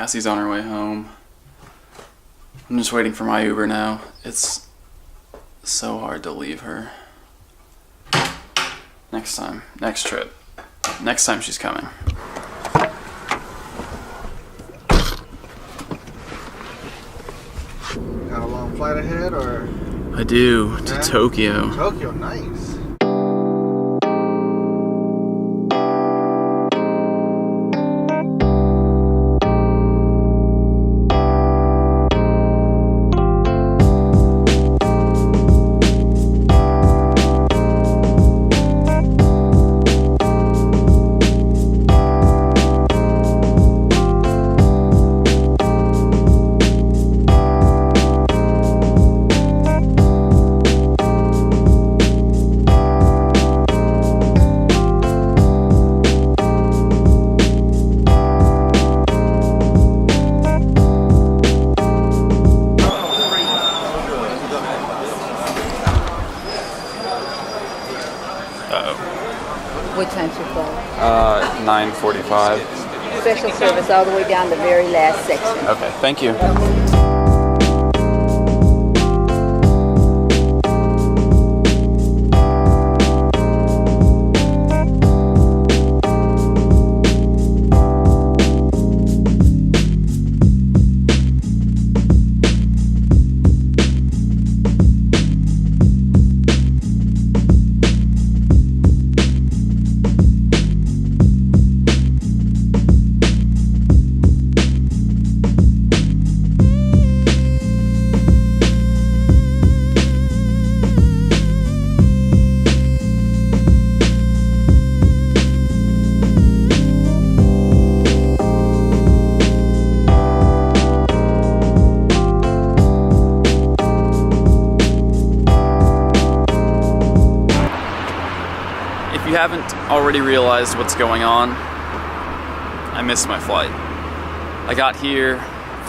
Cassie's on her way home. I'm just waiting for my Uber now. It's so hard to leave her. Next time. Next trip. Next time she's coming. Got a long flight ahead, or? I do, to Tokyo. Tokyo, nice. What time's your flight? 9:45. Special service all the way down the very last section. Okay, thank you. If you haven't already realized what's going on, I missed my flight. I got here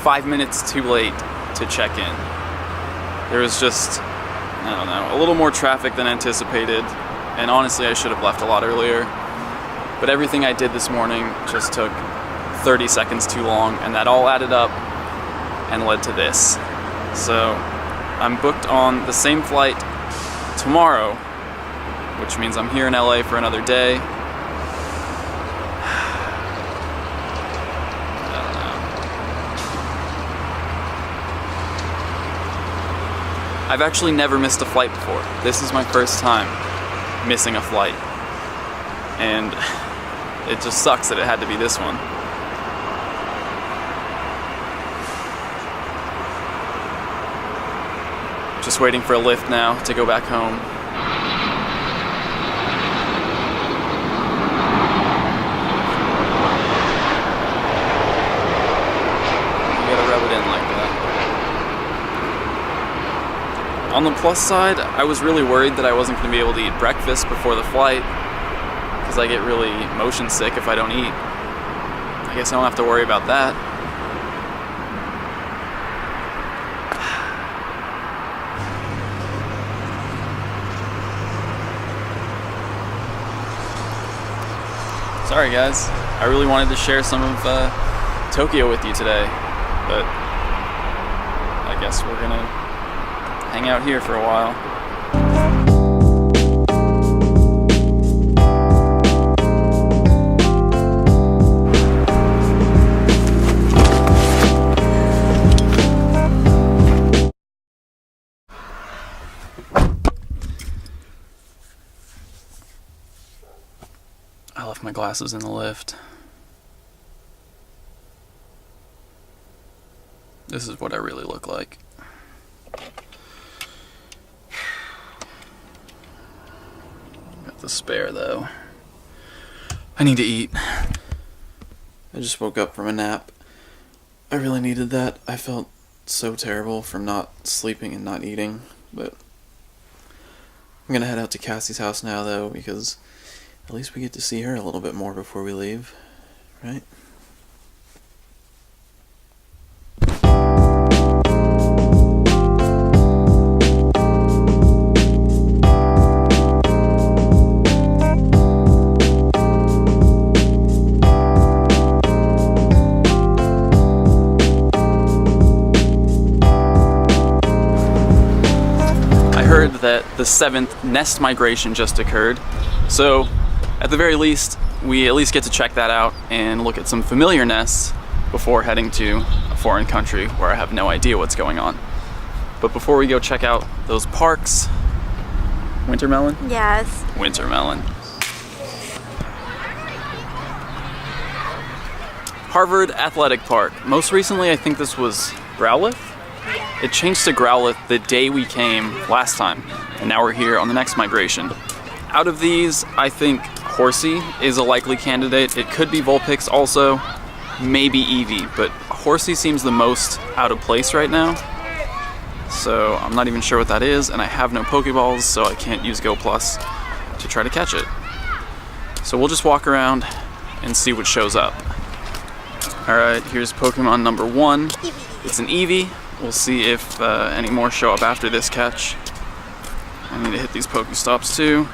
5 minutes too late to check in. There was just, I don't know, a little more traffic than anticipated, and honestly I should have left a lot earlier. But everything I did this morning just took 30 seconds too long, and that all added up and led to this. So I'm booked on the same flight tomorrow, which means I'm here in LA for another day. I don't know. I've actually never missed a flight before. This is my first time missing a flight. And it just sucks that it had to be this one. Just waiting for a lift now to go back home. On the plus side, I was really worried that I wasn't going to be able to eat breakfast before the flight, because I get really motion sick if I don't eat. I guess I don't have to worry about that. Sorry guys, I really wanted to share some of Tokyo with you today, but I guess we're gonna hang out here for a while. I left my glasses in the lift. This is what I really look like. The spare though. I need to eat. I just woke up from a nap. I really needed that. I felt so terrible from not sleeping and not eating, but I'm gonna head out to Cassie's house now though, because at least we get to see her a little bit more before we leave, right? the 7th nest migration just occurred. So at the very least, we at least get to check that out and look at some familiar nests before heading to a foreign country where I have no idea what's going on. But before we go check out those parks, Wintermelon? Yes. Wintermelon. Harvard Athletic Park. Most recently, I think this was Growlithe. It changed to Growlithe the day we came last time, and now we're here on the next migration. Out of these, I think Horsey is a likely candidate. It could be Vulpix also, maybe Eevee, but Horsey seems the most out of place right now. So I'm not even sure what that is, and I have no Pokeballs, so I can't use Go Plus to try to catch it. So we'll just walk around and see what shows up. Alright, here's Pokemon number 1. It's an Eevee. We'll see if any more show up after this catch. I need to hit these Pokestops too,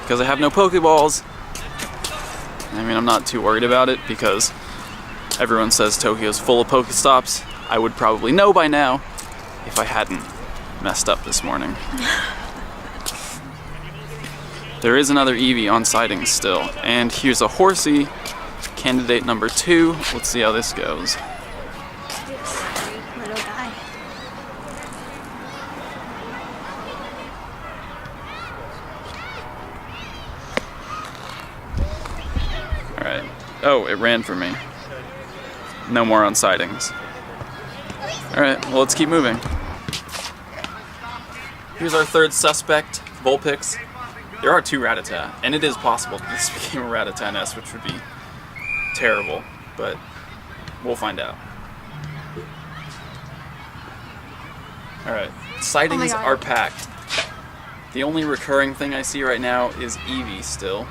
because I have no Pokeballs. I mean, I'm not too worried about it because everyone says Tokyo's full of Pokestops. I would probably know by now if I hadn't messed up this morning. There is another Eevee on sightings still, and here's a Horsey, candidate number 2. Let's see how this goes. Little guy. Alright. Oh, it ran for me. No more on sightings. Alright, well, let's keep moving. Here's our third suspect, Vulpix. There are 2 Rattata, and it is possible that this became a Rattata nest, which would be terrible, but we'll find out. Alright, sightings are packed. The only recurring thing I see right now is Eevee still.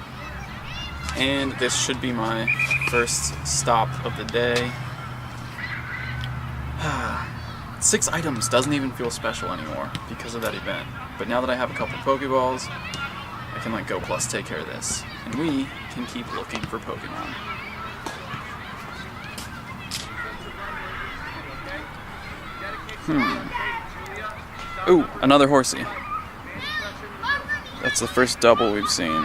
And this should be my first stop of the day. 6 items doesn't even feel special anymore because of that event. But now that I have a couple Pokeballs, I can let Go Plus take care of this. And we can keep looking for Pokemon. Ooh, another Horsey. That's the first double we've seen.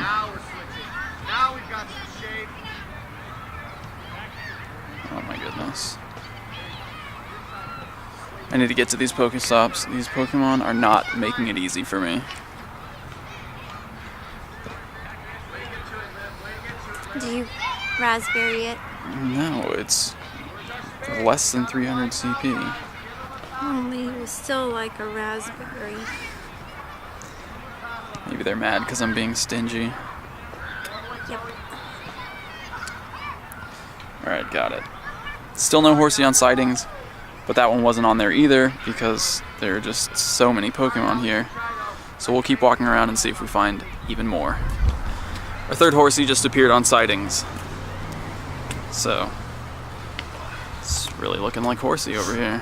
Oh my goodness. I need to get to these Pokestops. These Pokemon are not making it easy for me. Do you raspberry it? No, it's less than 300 CP. Only it was still like a raspberry. Maybe they're mad because I'm being stingy. Yep. Alright, got it. Still no Horsey on sightings, but that one wasn't on there either because there are just so many Pokemon here. So we'll keep walking around and see if we find even more. Our third Horsey just appeared on sightings. So it's really looking like Horsey over here.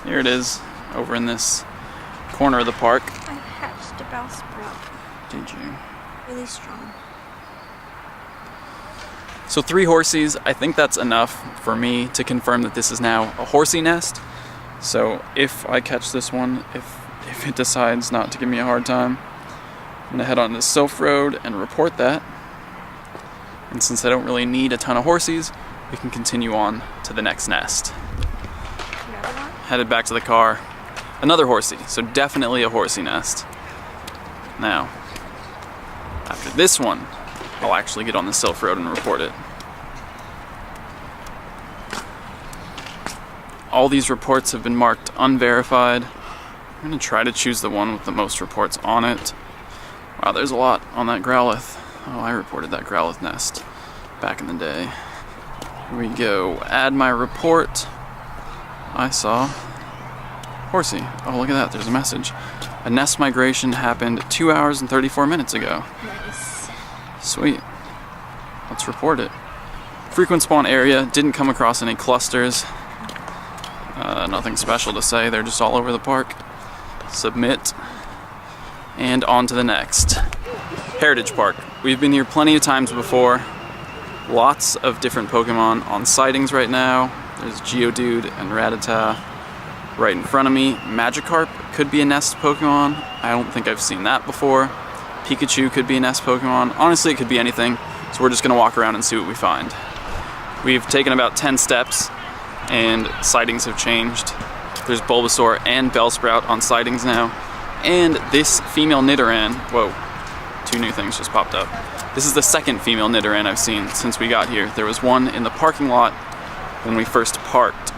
Here it is, over in this corner of the park. I hatched a Bellsprout. Did you? Really strong. So 3 Horseys, I think that's enough for me to confirm that this is now a Horsey nest. So if I catch this one, if it decides not to give me a hard time, I'm gonna head on to Sylph Road and report that. And since I don't really need a ton of Horseys, we can continue on to the next nest. Headed back to the car. Another Horsey, so definitely a Horsey nest. Now, after this one, I'll actually get on the Sylph Road and report it. All these reports have been marked unverified. I'm gonna try to choose the one with the most reports on it. Wow, there's a lot on that Growlithe. Oh, I reported that Growlithe nest back in the day. Here we go, add my report. I saw Horsey. Oh, look at that, there's a message. A nest migration happened 2 hours and 34 minutes ago. Nice. Sweet. Let's report it. Frequent spawn area, didn't come across any clusters. Nothing special to say, they're just all over the park. Submit. And on to the next. Heritage Park. We've been here plenty of times before. Lots of different Pokemon on sightings right now. There's Geodude and Rattata. Right in front of me, Magikarp could be a nest Pokemon. I don't think I've seen that before. Pikachu could be a nest Pokemon. Honestly, it could be anything, so we're just gonna walk around and see what we find. We've taken about 10 steps, and sightings have changed. There's Bulbasaur and Bellsprout on sightings now, and this female Nidoran, whoa, 2 new things just popped up. This is the second female Nidoran I've seen since we got here. There was one in the parking lot when we first parked.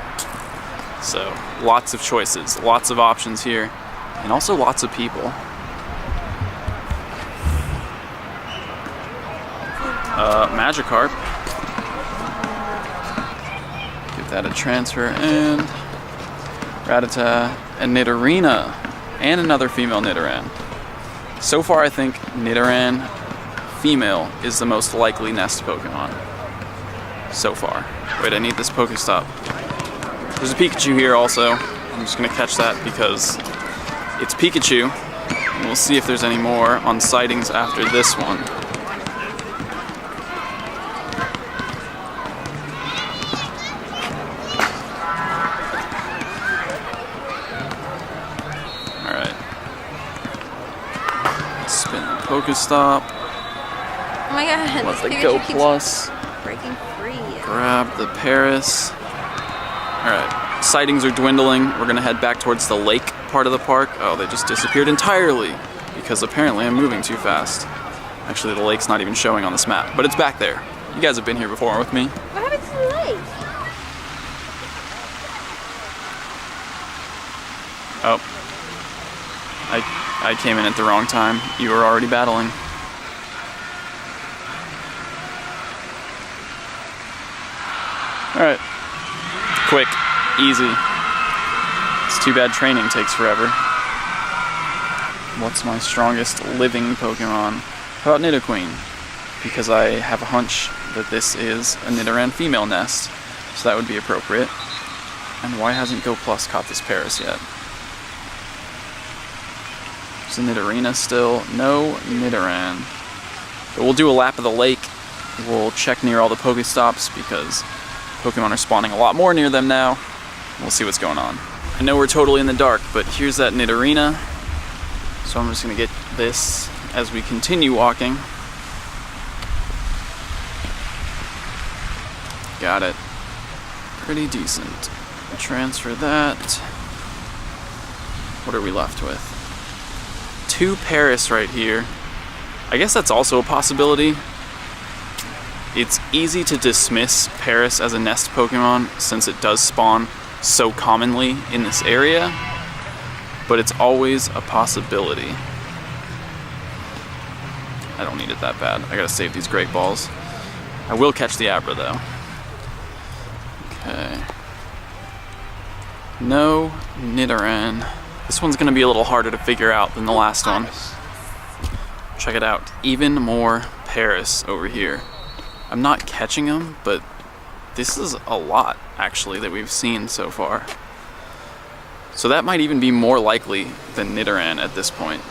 So, lots of choices, lots of options here, and also lots of people. Magikarp. Give that a transfer, and Rattata, and Nidorina, and another female Nidoran. So far, I think Nidoran female is the most likely nest Pokemon. So far. Wait, I need this Pokestop. There's a Pikachu here also. I'm just gonna catch that because it's Pikachu. And we'll see if there's any more on sightings after this one. Alright. Spin the Pokestop. Oh my god, Let this the Pikachu Go keeps Plus. breaking free. Grab the Paris. Alright, sightings are dwindling. We're gonna head back towards the lake part of the park. Oh, they just disappeared entirely because apparently I'm moving too fast. Actually, the lake's not even showing on this map, but it's back there. You guys have been here before with me. What happened to the lake? Oh. I came in at the wrong time. You were already battling. Alright. Quick. Easy. It's too bad training takes forever. What's my strongest living Pokemon? How about Nidoqueen? Because I have a hunch that this is a Nidoran female nest, so that would be appropriate. And why hasn't Go Plus caught this Paris yet? There's a Nidorina still. No Nidoran. But we'll do a lap of the lake. We'll check near all the Pokestops because Pokemon are spawning a lot more near them now. We'll see what's going on. I know we're totally in the dark, but here's that Nidorina. So I'm just gonna get this as we continue walking. Got it. Pretty decent. Transfer that. What are we left with? 2 Paris right here. I guess that's also a possibility. It's easy to dismiss Paris as a nest Pokemon since it does spawn so commonly in this area, but it's always a possibility. I don't need it that bad. I gotta save these Great Balls. I will catch the Abra though. Okay. No Nidoran. This one's gonna be a little harder to figure out than the last one. Check it out. Even more Paris over here. I'm not catching them, but this is a lot, actually, that we've seen so far. So that might even be more likely than Nidoran at this point.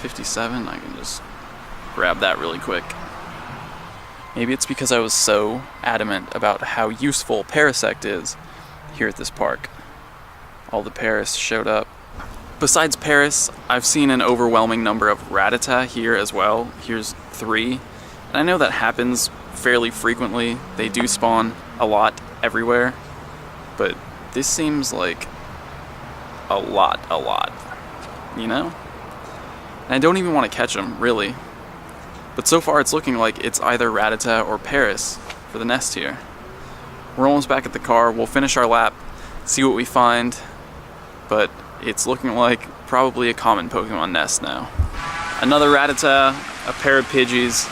57, I can just grab that really quick. Maybe it's because I was so adamant about how useful Parasect is here at this park. All the Paris showed up. Besides Paris, I've seen an overwhelming number of Rattata here as well. Here's 3. And I know that happens fairly frequently. They do spawn a lot everywhere. But this seems like a lot, you know? And I don't even want to catch them, really. But so far it's looking like it's either Rattata or Paris for the nest here. We're almost back at the car. We'll finish our lap, see what we find. But it's looking like probably a common Pokemon nest now. Another Rattata, a pair of Pidgeys.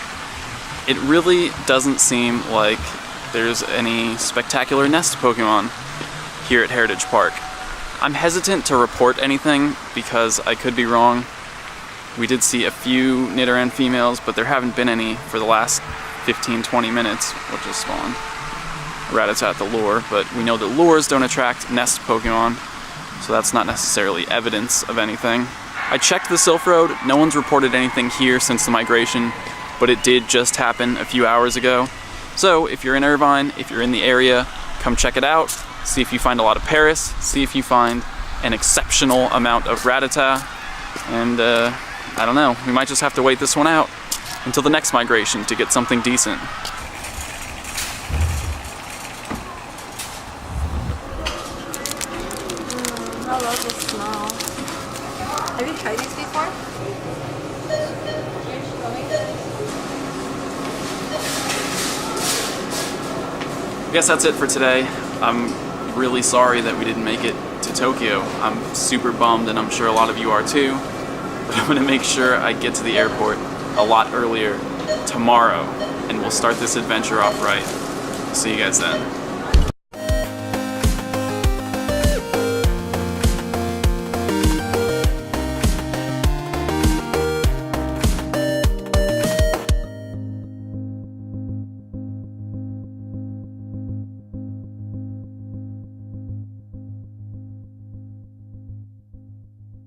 It really doesn't seem like there's any spectacular nest Pokemon here at Heritage Park. I'm hesitant to report anything because I could be wrong. We did see a few Nidoran females, but there haven't been any for the last 15-20 minutes, which is spawned. Rattata at the lure, but we know that lures don't attract nest Pokemon, so that's not necessarily evidence of anything. I checked the Sylph Road. No one's reported anything here since the migration, but it did just happen a few hours ago. So if you're in Irvine, if you're in the area, come check it out. See if you find a lot of Paris. See if you find an exceptional amount of Rattata, and I don't know, we might just have to wait this one out until the next migration to get something decent. I love the smell. Have you tried these before? I guess that's it for today. I'm really sorry that we didn't make it to Tokyo. I'm super bummed, and I'm sure a lot of you are too. But I'm gonna make sure I get to the airport a lot earlier tomorrow, and we'll start this adventure off right. See you guys then.